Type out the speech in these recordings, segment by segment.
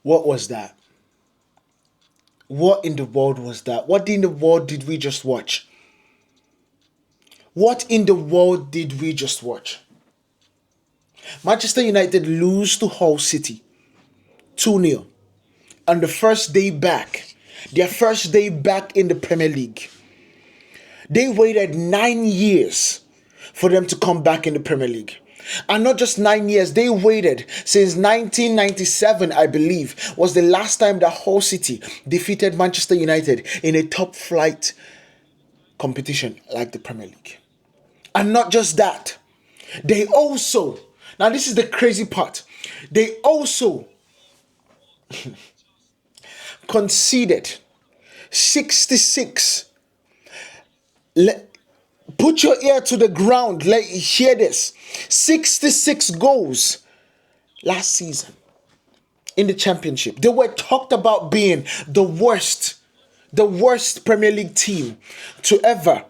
What was that? What in the world was that? What in the world did we just watch? What in the world did we just watch? Manchester United lose to Hull City 2-0 on the first day back. Their first day back in the Premier League. They waited 9 years for them to come back in the Premier League. And not just 9 years, they waited since 1997, I believe, was the last time that Hull City defeated Manchester United in a top flight competition like the Premier League. And not just that, they also, now this is the crazy part, they also conceded 66. Put your ear to the ground. Hear this. 66 goals last season in the Championship. They were talked about being the worst Premier League team to ever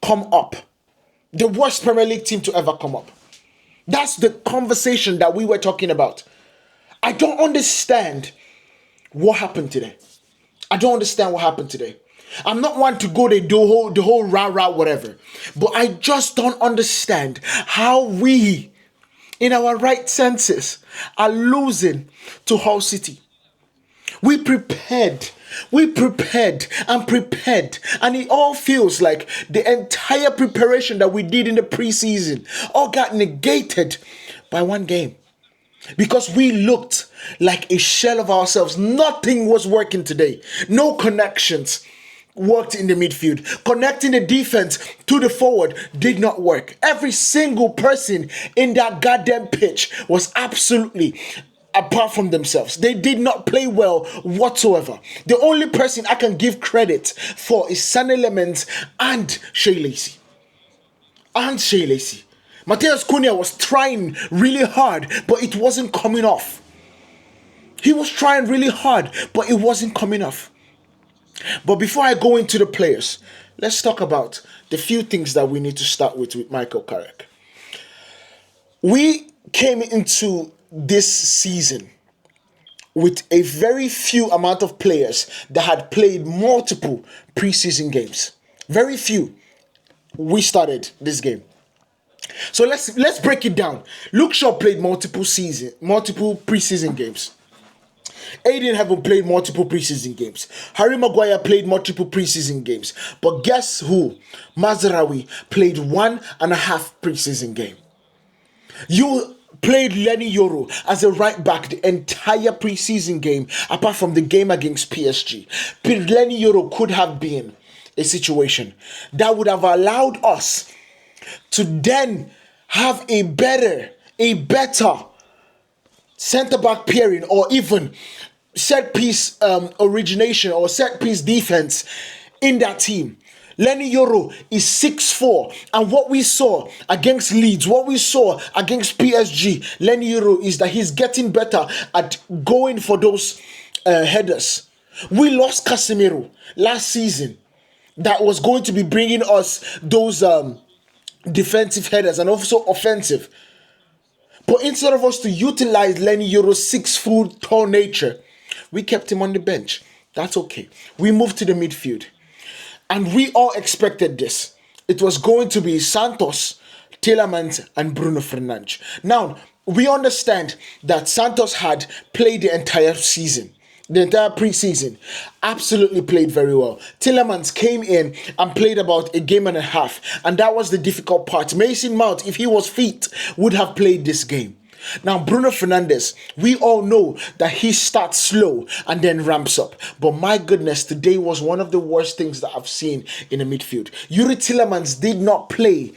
come up. The worst Premier League team to ever come up. That's the conversation that we were talking about. I don't understand what happened today. I don't understand what happened today. I'm not one to go the whole rah-rah whatever. But I just don't understand how we, in our right senses, are losing to Hull City. We prepared. And it all feels like the entire preparation that we did in the preseason all got negated by one game. Because we looked like a shell of ourselves. Nothing was working today. No connections worked in the midfield. Connecting the defense to the forward did not work. Every single person in that goddamn pitch was absolutely apart from themselves. They did not play well whatsoever. The only person I can give credit for is Tielemans and Shea Lacey. Mateus Cunha was trying really hard, but it wasn't coming off. He was trying really hard, but it wasn't coming off. But before I go into the players, let's talk about the few things that we need to start with Michael Carrick. We came into this season with a very few amount of players that had played multiple preseason games. Very few. We started this game. So let's break it down. Luke Shaw played multiple preseason games. Aiden haven't played multiple preseason games. Harry Maguire played multiple preseason games. But guess who? Mazraoui played 1.5 preseason game. You played Lenny Youri as a right back the entire preseason game, apart from the game against PSG. Lenny Youri could have been a situation that would have allowed us to then have a better centre-back pairing, or even set-piece origination or set-piece defense in that team. Lenny Youri is 6'4", and what we saw against Leeds, what we saw against PSG, Lenny Youri is that he's getting better at going for those headers. We lost Casemiro last season. That was going to be bringing us those defensive headers and also offensive. But instead of us to utilize Lenny Youri's 6-foot tall nature, we kept him on the bench. That's okay. We moved to the midfield. And we all expected this. It was going to be Santos, Tielemans, and Bruno Fernandes. Now, we understand that Santos had played the entire season. The entire preseason, absolutely played very well. Tielemans came in and played about a game and a half, and that was the difficult part. Mason Mount, if he was fit, would have played this game. Now, Bruno Fernandes, we all know that he starts slow and then ramps up. But my goodness, today was one of the worst things that I've seen in the midfield. Youri Tielemans did not play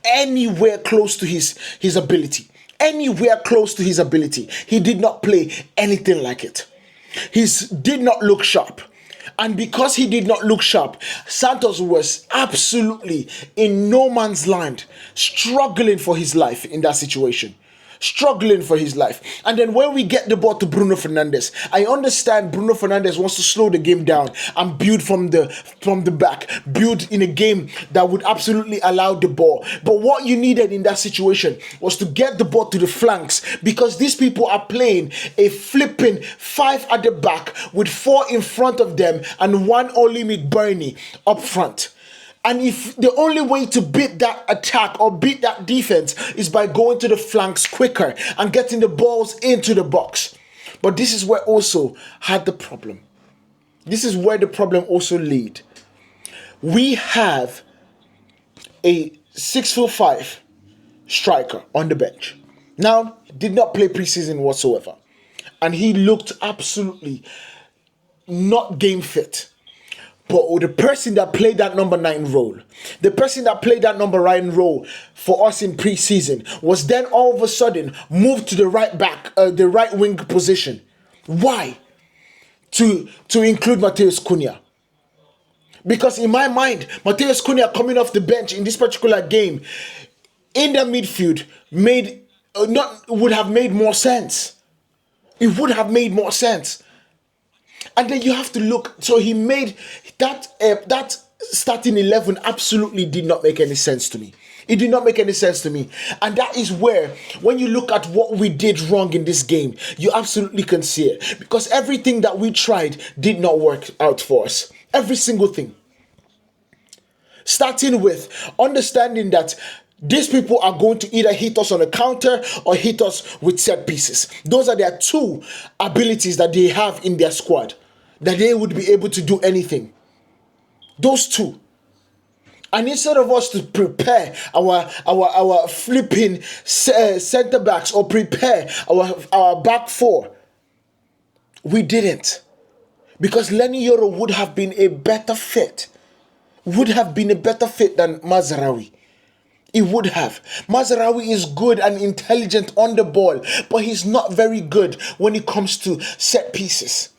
anywhere close to his ability. Anywhere close to his ability. He did not play anything like it. He did not look sharp. And because he did not look sharp, Santos was absolutely in no man's land, struggling for his life in that situation. struggling for his life. And then when we get the ball to Bruno Fernandes, I understand Bruno Fernandes wants to slow the game down and build from the back, build in a game that would absolutely allow the ball. But what you needed in that situation was to get the ball to the flanks, because these people are playing a flipping 5 at the back with 4 in front of them and 1 Oli McBurney up front. And if the only way to beat that attack or beat that defense is by going to the flanks quicker and getting the balls into the box. But this is where also had the problem. This is where the problem also laid. We have a 6'5" striker on the bench. Now, did not play preseason whatsoever. And he looked absolutely not game fit. But the person that played that number 9 role, the person that played that number 9 role for us in preseason, was then all of a sudden moved to the right back, the right wing position. Why? To include Matheus Cunha. Because in my mind, Matheus Cunha coming off the bench in this particular game in the midfield would have made more sense. It would have made more sense. And then you have to look. So he made that starting 11 absolutely did not make any sense to me. It did not make any sense to me. And that is where, when you look at what we did wrong in this game, you absolutely can see it. Because everything that we tried did not work out for us. Every single thing. Starting with understanding that these people are going to either hit us on a counter or hit us with set pieces. Those are their 2 abilities that they have in their squad, that they would be able to do anything. Those 2. And instead of us to prepare our flipping centre backs or prepare our back 4, we didn't. Because Lenny Youri would have been a better fit. Would have been a better fit than Mazraoui. He would have. Mazraoui is good and intelligent on the ball, but he's not very good when it comes to set pieces.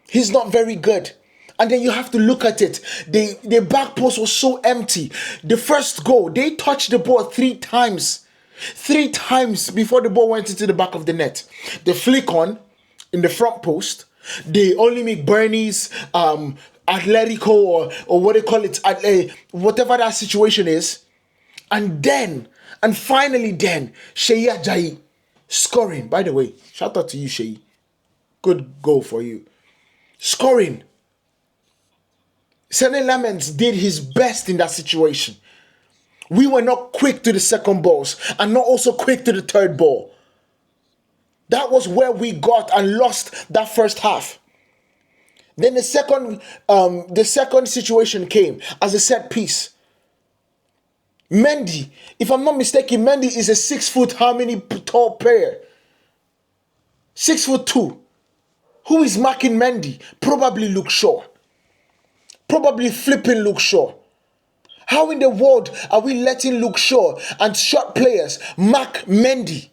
He's not very good. And then you have to look at it. The back post was so empty. The first goal, they touched the ball 3 times. 3 times before the ball went into the back of the net. The flick on in the front post. The Oli McBurney's Atletico or what they call it, whatever that situation is. And finally, Ajayi scoring. By the way, shout out to you, Sheyi. Good goal for you. Scoring. Tielemans did his best in that situation. We were not quick to the second balls and not also quick to the third ball. That was where we got and lost that first half. Then the second situation came as a set piece. Mendy, if I'm not mistaken, Mendy is a 6 foot tall player? 6'2". Who is marking Mendy? Probably Luke Shaw. Probably flipping Luke Shaw. How in the world are we letting Luke Shaw and short players mark Mendy?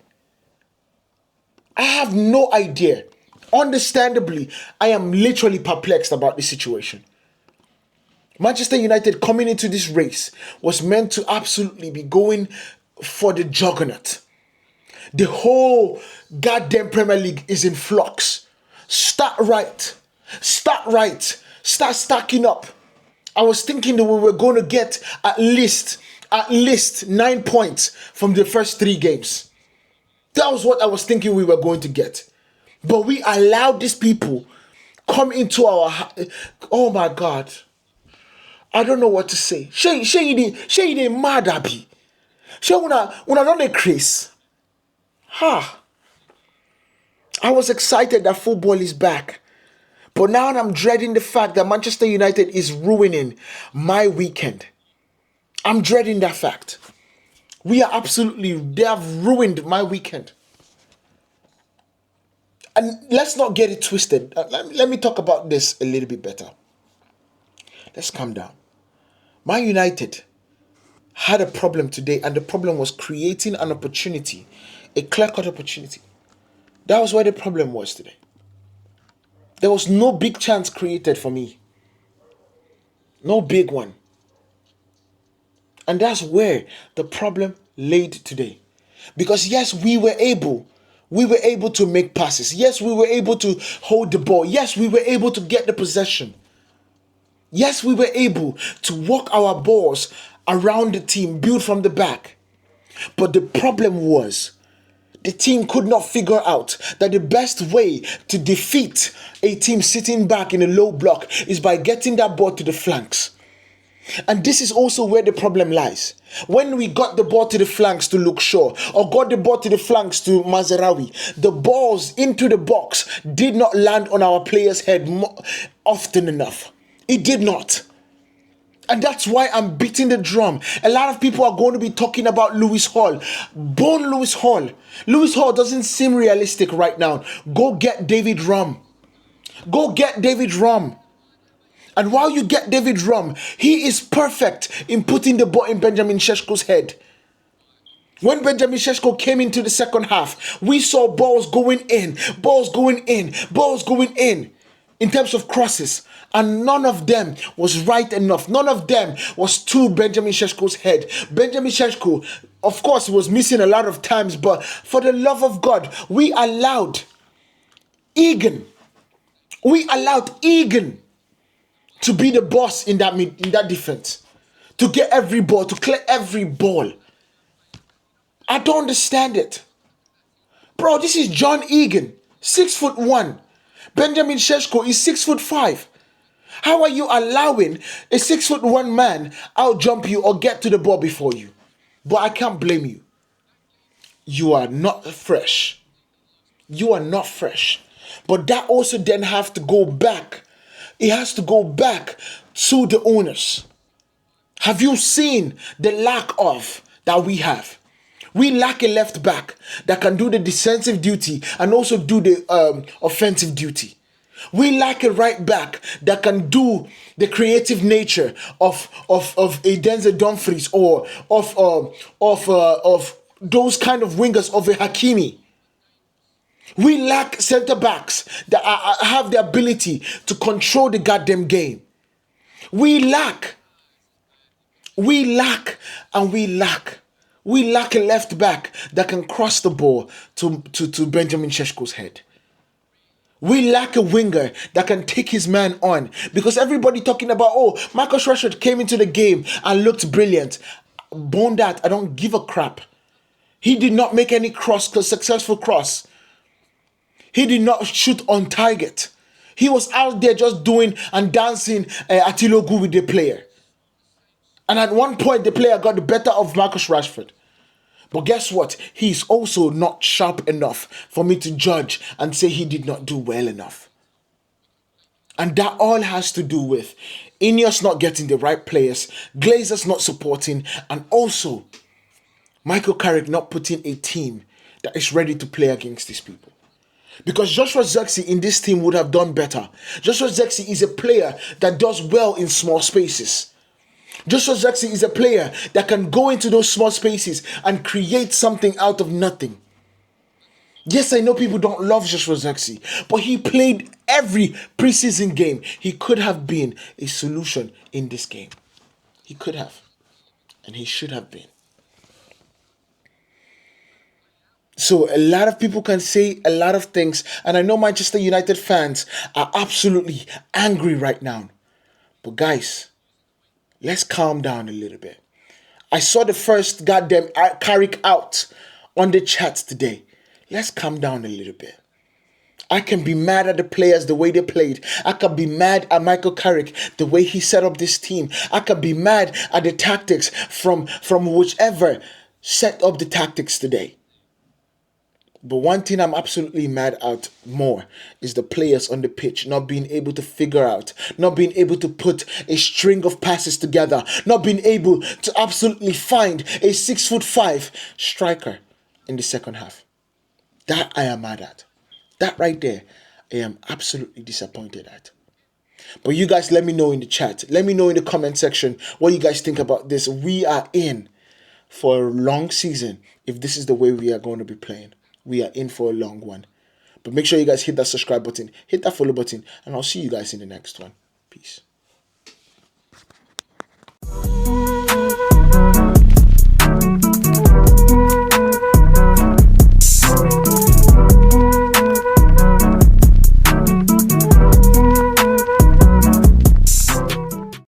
I have no idea. Understandably, I am literally perplexed about this situation. Manchester United coming into this race was meant to absolutely be going for the juggernaut. The whole goddamn Premier League is in flux. Start right. Start stacking up. I was thinking that we were going to get at least 9 points from the first 3 games. That was what I was thinking we were going to get. But we allowed these people come into our... Oh my God. I don't know what to say. She mad abi. She una don't dey craze. I was excited that football is back. But now I'm dreading the fact that Manchester United is ruining my weekend. I'm dreading that fact. They have ruined my weekend. And let's not get it twisted. Let me talk about this a little bit better. Let's calm down. Man United had a problem today, and the problem was creating an opportunity, a clear-cut opportunity. That was where the problem was today. There was no big chance created for me. No big one. And that's where the problem laid today. Because yes, we were able to make passes. Yes, we were able to hold the ball. Yes, we were able to get the possession. Yes, we were able to walk our balls around the team, build from the back. But the problem was, the team could not figure out that the best way to defeat a team sitting back in a low block is by getting that ball to the flanks. And this is also where the problem lies. When we got the ball to the flanks to Luke Shaw, or got the ball to the flanks to Mazraoui, the balls into the box did not land on our players' head often enough. It did not. And that's why I'm beating the drum. A lot of people are going to be talking about Lewis Hall. Bone Lewis Hall. Lewis Hall doesn't seem realistic right now. Go get David Rum. Go get David Rum. And while you get David Rum, he is perfect in putting the ball in Benjamin Šeško's head. When Benjamin Šeško came into the second half, we saw balls going in in terms of crosses. And none of them was right enough. None of them was to Benjamin Šeško's head. Benjamin Šeško, of course, was missing a lot of times, but for the love of God, we allowed Egan to be the boss in that defense, to get every ball, to clear every ball. I don't understand it. Bro, this is John Egan, 6'1". Benjamin Šeško is 6'5". How are you allowing a 6'1" man out jump you or get to the ball before you? But I can't blame you. You are not fresh. You are not fresh. But that also then have to go back. It has to go back to the owners. Have you seen the lack of that we have? We lack a left back that can do the defensive duty and also do the offensive duty. We lack a right back that can do the creative nature of a Denzel Dumfries or of those kind of wingers of a Hakimi. We lack centre backs that have the ability to control the goddamn game. We lack a left back that can cross the ball to Benjamin Šeško's head. We lack a winger that can take his man on. Because everybody talking about, oh, Marcus Rashford came into the game and looked brilliant. Bone that, I don't give a crap. He did not make any successful cross. He did not shoot on target. He was out there just doing and dancing Atilogu with the player. And at one point, the player got the better of Marcus Rashford. But guess what? He's also not sharp enough for me to judge and say he did not do well enough. And that all has to do with Ineos not getting the right players, Glazers not supporting, and also Michael Carrick not putting a team that is ready to play against these people. Because Joshua Zirkzee in this team would have done better. Joshua Zirkzee is a player that does well in small spaces. Joshua Zirkzee is a player that can go into those small spaces and create something out of nothing. Yes, I know people don't love Joshua Zirkzee, but he played every preseason game. He could have been a solution in this game. He could have. And he should have been. So a lot of people can say a lot of things, and I know Manchester United fans are absolutely angry right now. But guys, let's calm down a little bit. I saw the first goddamn Carrick out on the chat today. Let's calm down a little bit. I can be mad at the players the way they played. I can be mad at Michael Carrick the way he set up this team. I can be mad at the tactics from whichever set up the tactics today. But one thing I'm absolutely mad at more is the players on the pitch not being able to figure out, not being able to put a string of passes together, not being able to absolutely find a 6'5" striker in the second half. That I am mad at. That right there, I am absolutely disappointed at. But you guys let me know in the chat. Let me know in the comment section what you guys think about this. We are in for a long season if this is the way we are going to be playing. We are in for a long one. But make sure you guys hit that subscribe button, hit that follow button, and I'll see you guys in the next one. Peace.